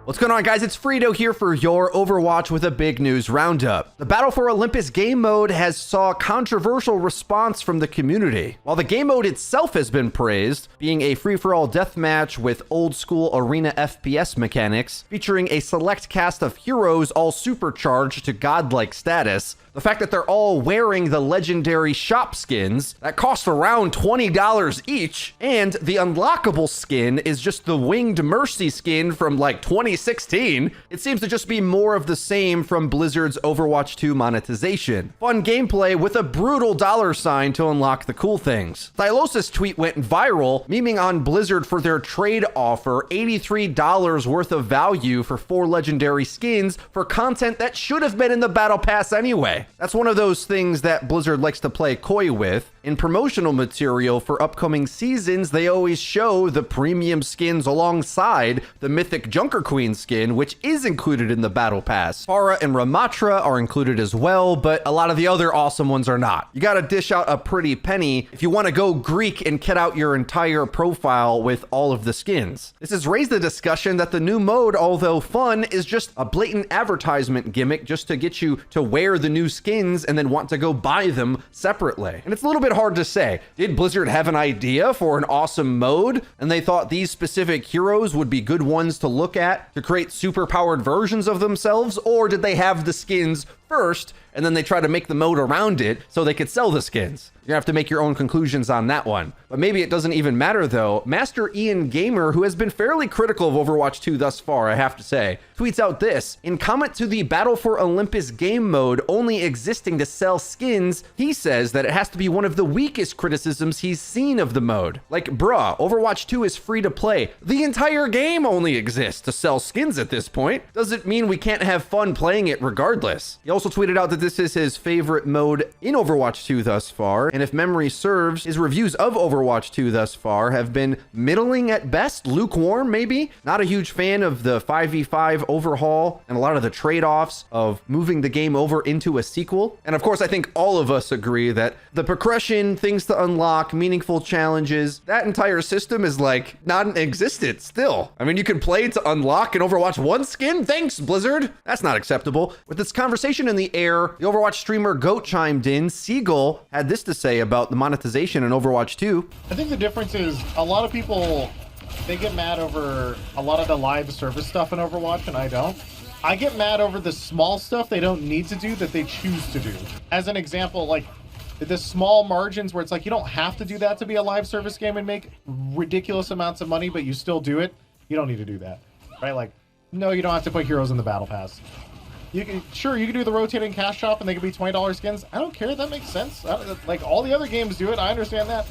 What's going on, guys? It's Frito here for your Overwatch with a big news roundup. The Battle for Olympus game mode has saw controversial response from the community. While the game mode itself has been praised, being a free-for-all deathmatch with old-school arena FPS mechanics, featuring a select cast of heroes all supercharged to godlike status, the fact that they're all wearing the legendary shop skins that cost around $20 each, and the unlockable skin is just the winged Mercy skin from like 2016, it seems to just be more of the same from Blizzard's Overwatch 2 monetization. Fun gameplay with a brutal dollar sign to unlock the cool things. Stylosa's tweet went viral, memeing on Blizzard for their trade offer, $83 worth of value for 4 legendary skins for content that should have been in the Battle Pass anyway. That's one of those things that Blizzard likes to play coy with. In promotional material for upcoming seasons, they always show the premium skins alongside the mythic Junker Queen skin, which is included in the Battle Pass. Pharah and Ramatra are included as well, but a lot of the other awesome ones are not. You gotta dish out a pretty penny if you want to go Greek and kit out your entire profile with all of the skins. This has raised the discussion that the new mode, although fun, is just a blatant advertisement gimmick just to get you to wear the new skins and then want to go buy them separately. And it's a little bit hard to say. Did Blizzard have an idea for an awesome mode and they thought these specific heroes would be good ones to look at to create super powered versions of themselves, or did they have the skins first and then they try to make the mode around it so they could sell the skins? You're gonna have to make your own conclusions on that one. But maybe it doesn't even matter though. Master Ian Gamer, who has been fairly critical of Overwatch 2 thus far, I have to say, tweets out this. In comment to the Battle for Olympus game mode only existing to sell skins, he says that it has to be one of the weakest criticisms he's seen of the mode. Like, bruh, Overwatch 2 is free to play. The entire game only exists to sell skins at this point. Doesn't mean we can't have fun playing it regardless. He also tweeted out that this is his favorite mode in Overwatch 2 thus far, and if memory serves, his reviews of Overwatch 2 thus far have been middling at best, lukewarm maybe. Not a huge fan of the 5v5 overhaul and a lot of the trade-offs of moving the game over into a sequel. And of course, I think all of us agree that the progression, things to unlock, meaningful challenges, that entire system is like non-existent still. I mean, you can play to unlock an Overwatch 1 skin? Thanks, Blizzard. That's not acceptable. With this conversation in the air, the Overwatch streamer Goat chimed in. Seagull had this to say about the monetization in Overwatch 2. I think the difference is a lot of people, they get mad over a lot of the live service stuff in Overwatch, and I don't. I get mad over the small stuff they don't need to do that they choose to do. As an example, like the small margins where it's like you don't have to do that to be a live service game and make ridiculous amounts of money, but you still do it. You don't need to do that, right? Like, no, you don't have to put heroes in the battle pass. You can, sure, you can do the rotating cash shop and they can be $20 skins. I don't care. That makes sense. Like all the other games do it. I understand that.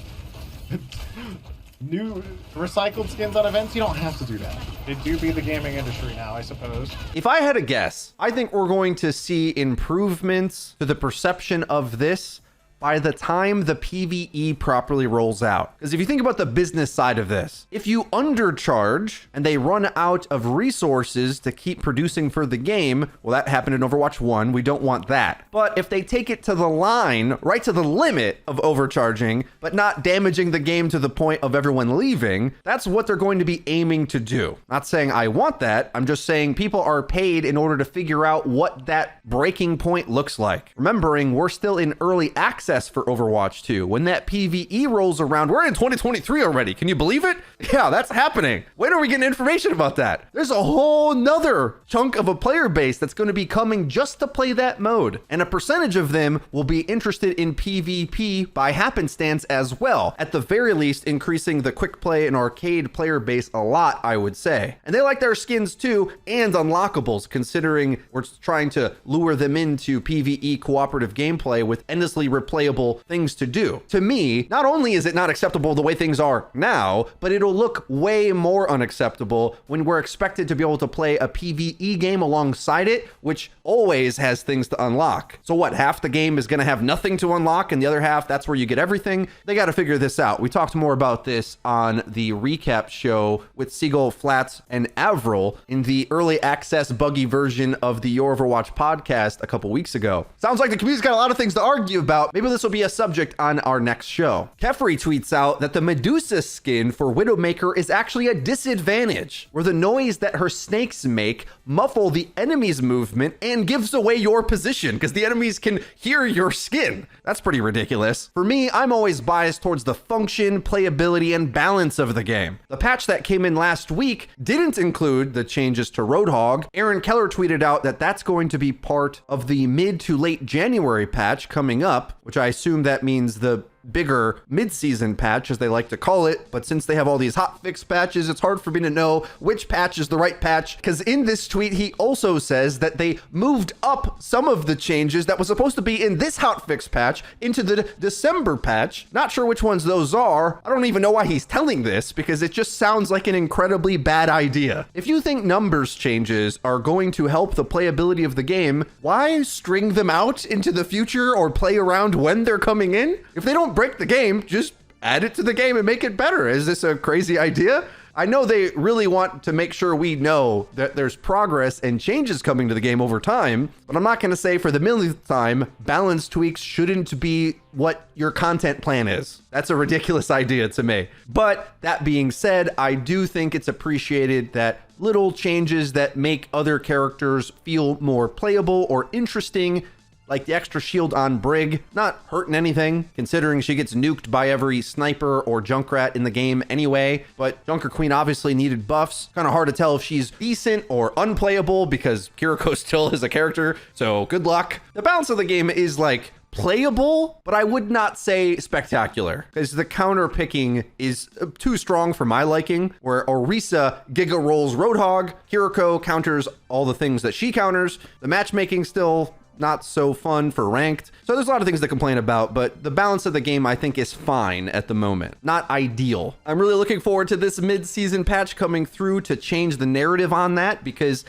New recycled skins on events, you don't have to do that. It do be the gaming industry now, I suppose. If I had a guess, I think we're going to see improvements to the perception of this by the time the PvE properly rolls out. Because if you think about the business side of this, if you undercharge and they run out of resources to keep producing for the game, well, that happened in Overwatch 1. We don't want that. But if they take it to the line, right to the limit of overcharging, but not damaging the game to the point of everyone leaving, that's what they're going to be aiming to do. Not saying I want that. I'm just saying people are paid in order to figure out what that breaking point looks like. Remembering we're still in early access for Overwatch 2. When that PvE rolls around, we're in 2023 already. Can you believe it? Yeah, that's happening. When are we getting information about that? There's a whole nother chunk of a player base that's going to be coming just to play that mode. And a percentage of them will be interested in PvP by happenstance as well. At the very least, increasing the quick play and arcade player base a lot, I would say. And they like their skins too, and unlockables, considering we're trying to lure them into PvE cooperative gameplay with endlessly replayable things to do. To me, not only is it not acceptable the way things are now, but it'll look way more unacceptable when we're expected to be able to play a PvE game alongside it, which always has things to unlock. So what, half the game is going to have nothing to unlock and the other half, that's where you get everything? They got to figure this out. We talked more about this on the recap show with Seagull, Flats, and Avril in the early access buggy version of the Your Overwatch podcast a couple weeks ago. Sounds like the community's got a lot of things to argue about. Maybe maybe this will be a subject on our next show. Kephrii tweets out that the Medusa skin for Widowmaker is actually a disadvantage, where the noise that her snakes make muffle the enemy's movement and gives away your position because the enemies can hear your skin. That's pretty ridiculous. For me, I'm always biased towards the function, playability, and balance of the game. The patch that came in last week didn't include the changes to Roadhog. Aaron Keller tweeted out that that's going to be part of the mid to late January patch coming up, which I assume that means the bigger mid-season patch, as they like to call it. But since they have all these hotfix patches, it's hard for me to know which patch is the right patch, because in this tweet he also says that they moved up some of the changes that was supposed to be in this hotfix patch into the December patch. Not sure which ones those are. I don't even know why he's telling this, because it just sounds like an incredibly bad idea. If you think numbers changes are going to help the playability of the game, why string them out into the future or play around when they're coming in? If they don't break the game, just add it to the game and make it better. Is this a crazy idea? I know they really want to make sure we know that there's progress and changes coming to the game over time, but I'm not going to say for the millionth time, balance tweaks shouldn't be what your content plan is. That's a ridiculous idea to me. But that being said, I do think it's appreciated that little changes that make other characters feel more playable or interesting, like the extra shield on Brig, not hurting anything, considering she gets nuked by every sniper or Junkrat in the game anyway. But Junker Queen obviously needed buffs. Kind of hard to tell if she's decent or unplayable because Kiriko still is a character, so good luck. The balance of the game is like playable, but I would not say spectacular, because the counter picking is too strong for my liking, where Orisa Giga rolls Roadhog, Kiriko counters all the things that she counters. The matchmaking still not so fun for ranked. So there's a lot of things to complain about, but the balance of the game I think is fine at the moment. Not ideal. I'm really looking forward to this mid-season patch coming through to change the narrative on that, because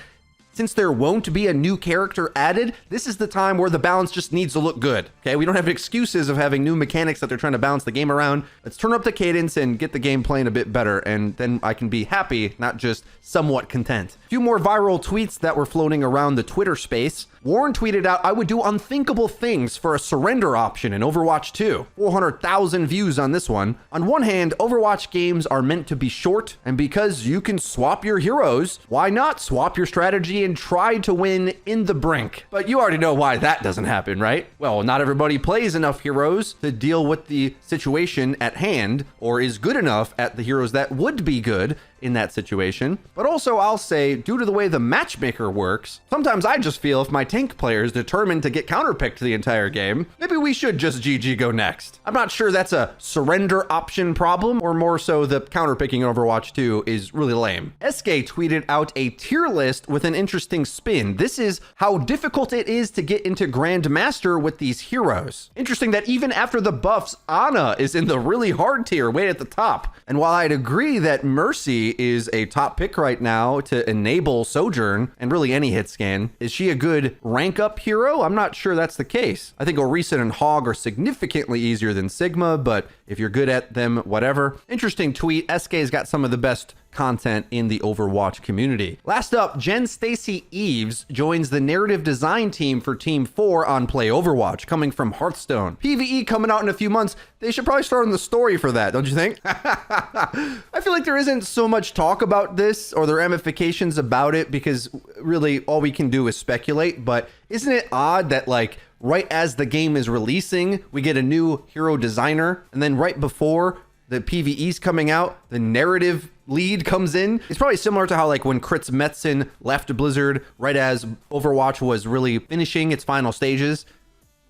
since there won't be a new character added, this is the time where the balance just needs to look good. Okay, we don't have excuses of having new mechanics that they're trying to balance the game around. Let's turn up the cadence and get the game playing a bit better, and then I can be happy, not just somewhat content. A few more viral tweets that were floating around the Twitter space. Warren tweeted out, "I would do unthinkable things for a surrender option in Overwatch 2. 400,000 views on this one. On one hand, Overwatch games are meant to be short, and because you can swap your heroes, why not swap your strategy and try to win in the brink? But you already know why that doesn't happen, right? Well, not everybody plays enough heroes to deal with the situation at hand, or is good enough at the heroes that would be good in that situation. But also, I'll say, due to the way the matchmaker works, sometimes I just feel if my tank player is determined to get counterpicked the entire game, maybe we should just GG go next. I'm not sure that's a surrender option problem, or more so the counterpicking in Overwatch 2 is really lame." Eskay tweeted out a tier list with an interesting spin. This is how difficult it is to get into Grandmaster with these heroes. Interesting that even after the buffs, Ana is in the really hard tier, way at the top. And while I'd agree that Mercy is a top pick right now to enable Sojourn and really any hit scan, is she a good rank up hero? I'm not sure that's the case. I think Orisa and Hog are significantly easier than Sigma, but if you're good at them, whatever. Interesting tweet. Eskay's got some of the best content in the Overwatch community. Last up, Jen Stacy Eves joins the narrative design team for Team 4 on Play Overwatch, coming from Hearthstone. PvE coming out in a few months. They should probably start on the story for that, don't you think? I feel like there isn't so much talk about this or the ramifications about it, because really all we can do is speculate. But isn't it odd that, like, right as the game is releasing, we get a new hero designer, and then right before the PvE's coming out, the narrative lead comes in? It's probably similar to how, like, when Kritz Metzen left Blizzard right as Overwatch was really finishing its final stages.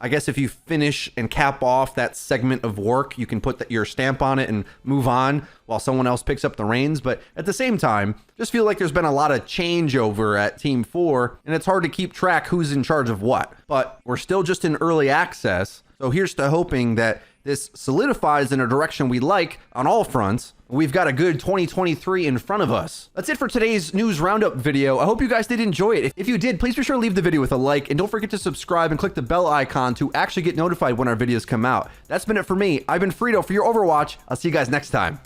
I guess if you finish and cap off that segment of work, you can put your stamp on it and move on while someone else picks up the reins. But at the same time, just feel like there's been a lot of changeover at Team 4, and it's hard to keep track who's in charge of what. But we're still just in early access, so here's to hoping that this solidifies in a direction we like on all fronts. We've got a good 2023 in front of us. That's it for today's news roundup video. I hope you guys did enjoy it. If you did, please be sure to leave the video with a like, and don't forget to subscribe and click the bell icon to actually get notified when our videos come out. That's been it for me. I've been Frito for your Overwatch. I'll see you guys next time.